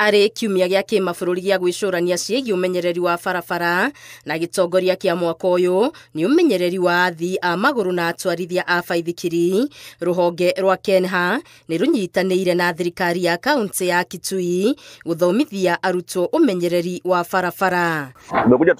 Arĩ kiumia gĩa kĩmabũrũri gĩa gwĩcũrania ciĩgiĩ ũmenyereri wa barabara na gĩtongoria kĩa mwaka ũyũ nĩ ũmenyereri wa athii a magũrũ na atwarithia a baithikiri. Rũhonge rwa KENHA nĩ rũnyitanĩire na thirikari ya kaunti ya Kitui gũthomithia arutwo umenyereri wa barabara. Tumekuja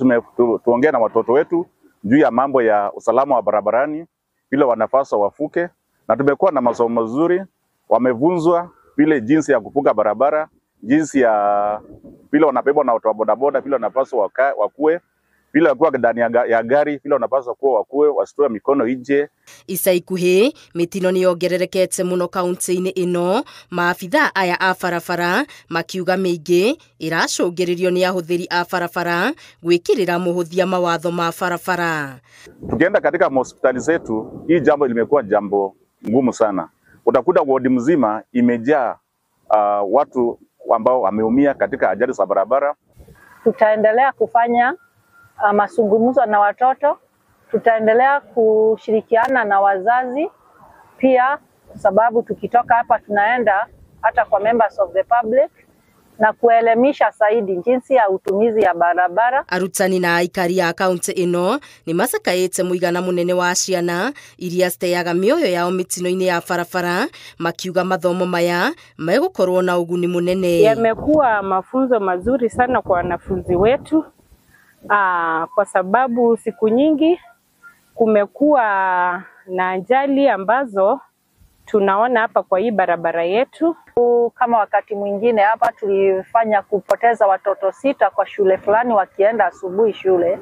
tuongea na watoto wetu juu ya mambo ya usalama wa barabarani, vile wanapaswa wafuke, na tumekuwa na masomo mazuri, wamevunzwa vile jinsi ya kuvuka barabara, jinsi ya vile wanabebwa na watu wa bodaboda, vile wanapaswa wakue, vile wakiwa ndani ya gari, vile wanapaswa kuwa wakue, wasitoe mikono nje. Ica ikuhĩ mitino nĩ yongererekete mũno kaunti-inĩ ĩno, maabitha aya a barabara makiuga mĩingĩ ĩracũngĩrĩrio nĩ ahũthĩri a barabara gwĩkĩrĩra mũhũthia mawatho ma barabara. Tukienda katika hospitali zetu, hii jambo limekuwa jambo ngumu sana. Utakuta wodi mzima imejaa watu ambao wameumia katika ajali za barabara. Tutaendelea kufanya mazungumzo na watoto, tutaendelea kushirikiana na wazazi pia, sababu tukitoka hapa tunaenda hata kwa members of the public na kuelemisha zaidi jinsi ya utumizi ya barabara. Arutani na aikari ya kaunti ĩno nĩ macakaĩte mũigana mũnene wa ciana iria citeaga mĩoyo yao mitino-inĩ ya barabara, makiuga mathomo maya megũkorwo na ũguni mũnene. Yamekuwa mafunzo mazuri sana kwa wanafunzi wetu, kwa sababu siku nyingi kumekuwa na ajali ambazo tunaona hapa kwa hii barabara yetu. Kama wakati mwingine hapa tulifanya kupoteza watoto 6 kwa shule fulani wakienda asubuhi shule,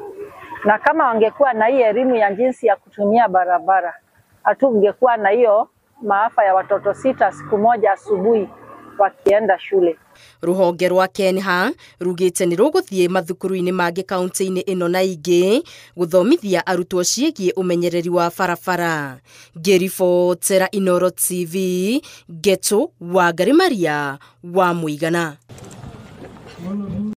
na kama wangekuwa na hii elimu ya jinsi ya kutumia barabara, hatungekuwa na hiyo maafa ya watoto 6 siku moja asubuhi wakienda shule. Rũhonge rwa KENHA rugĩte nĩ rũgũthiĩ mathukuru-inĩ mangĩ kaunti-inĩ ĩno na ingĩ gũthomithia arutwo ciĩgiĩ ũmenyereri wa barabara. Ngĩribotera Inooro TV, Geto Wangari Maria wa Mũigana.